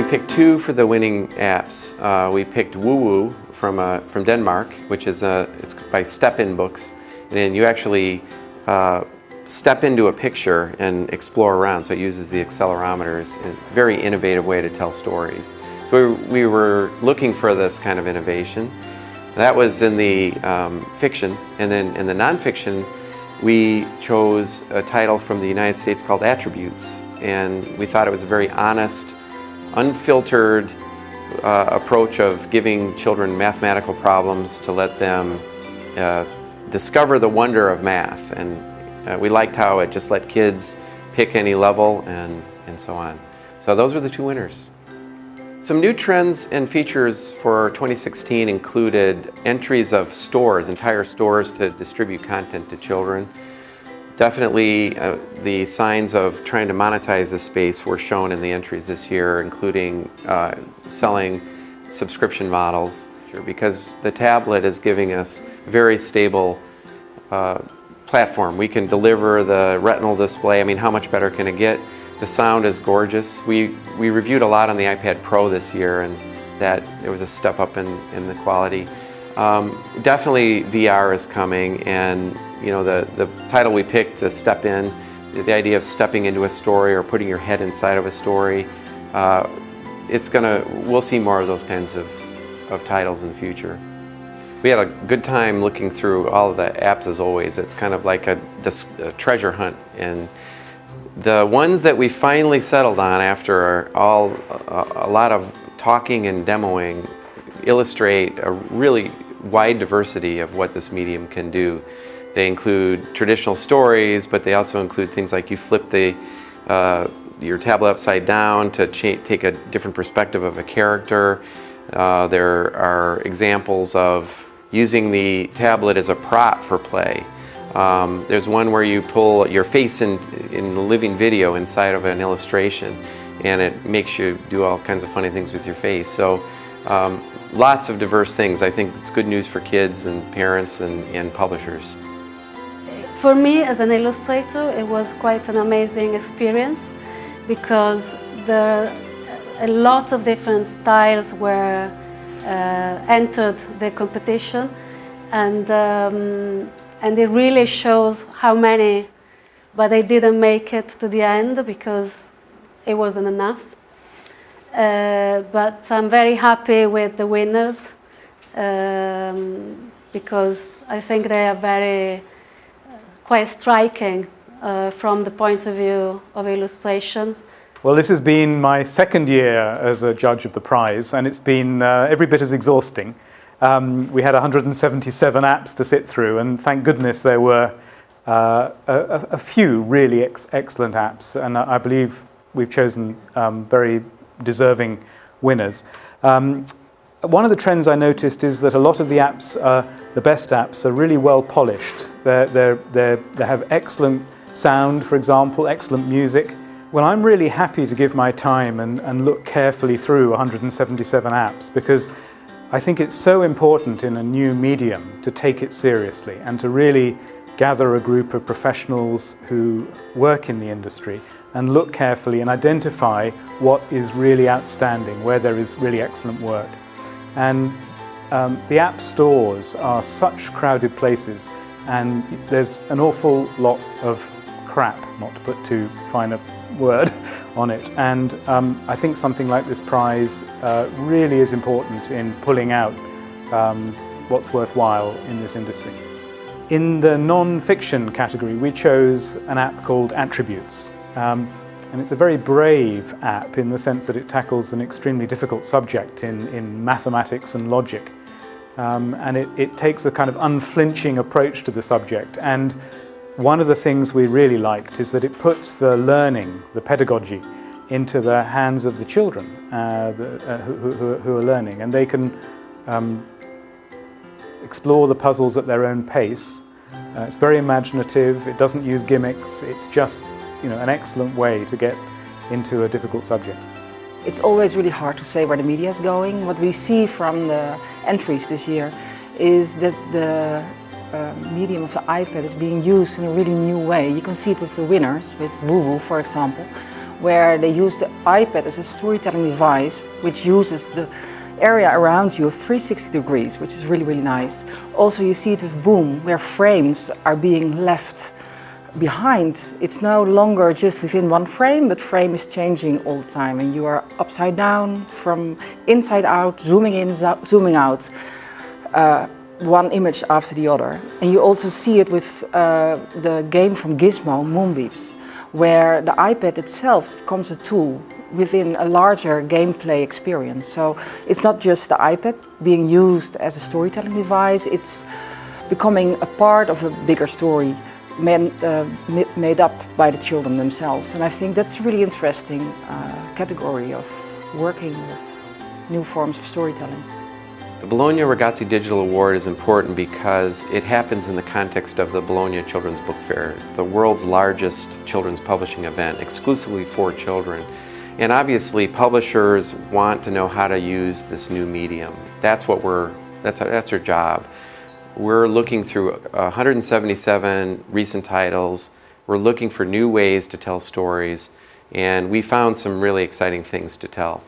picked two for the winning apps. We picked Woo Woo from Denmark, which is it's by Step In Books, and then you actually step into a picture and explore around. So it uses the accelerometers, a very innovative way to tell stories. So we were looking for this kind of innovation. That was in the fiction, and then in the nonfiction, we chose a title from the United States called Attributes, and we thought it was a very honest, unfiltered approach of giving children mathematical problems to let them discover the wonder of math. And we liked how it just let kids pick any level and so on. So those were the two winners. Some new trends and features for 2016 included entries of stores, entire stores to distribute content to children. Definitely the signs of trying to monetize the space were shown in the entries this year, including selling subscription models, because the tablet is giving us very stable platform. We can deliver the retinal display. I mean, how much better can it get? The sound is gorgeous. We reviewed a lot on the iPad Pro this year, and that it was a step up in the quality. Definitely VR is coming, and you know, the title we picked, the Step In, the idea of stepping into a story or putting your head inside of a story, we'll see more of those kinds of titles in the future. We had a good time looking through all of the apps as always. It's kind of like a treasure hunt, and the ones that we finally settled on after a lot of talking and demoing illustrate a really wide diversity of what this medium can do. They include traditional stories, but they also include things like you flip your tablet upside down to take a different perspective of a character. There are examples of using the tablet as a prop for play. There's one where you pull your face in living video inside of an illustration, and it makes you do all kinds of funny things with your face. So lots of diverse things. I think it's good news for kids and parents and publishers. For me, as an illustrator, it was quite an amazing experience, because a lot of different styles were entered the competition, and it really shows how many, but they didn't make it to the end because it wasn't enough. But I'm very happy with the winners, because I think they are quite striking from the point of view of illustrations. Well, this has been my second year as a judge of the prize, and it's been every bit as exhausting. We had 177 apps to sit through, and thank goodness there were a few really excellent apps, and I believe we've chosen very deserving winners. One of the trends I noticed is that a lot of the apps, the best apps, are really well polished. They have excellent sound, for example, excellent music. Well, I'm really happy to give my time and look carefully through 177 apps, because I think it's so important in a new medium to take it seriously and to really gather a group of professionals who work in the industry and look carefully and identify what is really outstanding, where there is really excellent work. And the app stores are such crowded places, and there's an awful lot of crap, not to put too fine a word on it. And I think something like this prize really is important in pulling out what's worthwhile in this industry. In the non-fiction category, we chose an app called Attributes. And it's a very brave app in the sense that it tackles an extremely difficult subject in mathematics and logic. And it takes a kind of unflinching approach to the subject. And one of the things we really liked is that it puts the learning, the pedagogy, into the hands of the children who are learning. And they can explore the puzzles at their own pace. It's very imaginative, it doesn't use gimmicks, it's just an excellent way to get into a difficult subject. It's always really hard to say where the media is going. What we see from the entries this year is that the medium of the iPad is being used in a really new way. You can see it with the winners, with Woo Woo, for example, where they use the iPad as a storytelling device, which uses the area around you of 360 degrees, which is really, really nice. Also, you see it with Boom, where frames are being left behind. It's no longer just within one frame, but frame is changing all the time, and you are upside down, from inside out, zooming in, zooming out, one image after the other. And you also see it with the game from Gizmo, Moonbeeps, where the iPad itself becomes a tool within a larger gameplay experience. So it's not just the iPad being used as a storytelling device, it's becoming a part of a bigger story made up by the children themselves. And I think that's a really interesting category of working with new forms of storytelling. The Bologna Ragazzi Digital Award is important because it happens in the context of the Bologna Children's Book Fair. It's the world's largest children's publishing event, exclusively for children. And obviously, publishers want to know how to use this new medium. That's our job. We're looking through 177 recent titles. We're looking for new ways to tell stories, and we found some really exciting things to tell.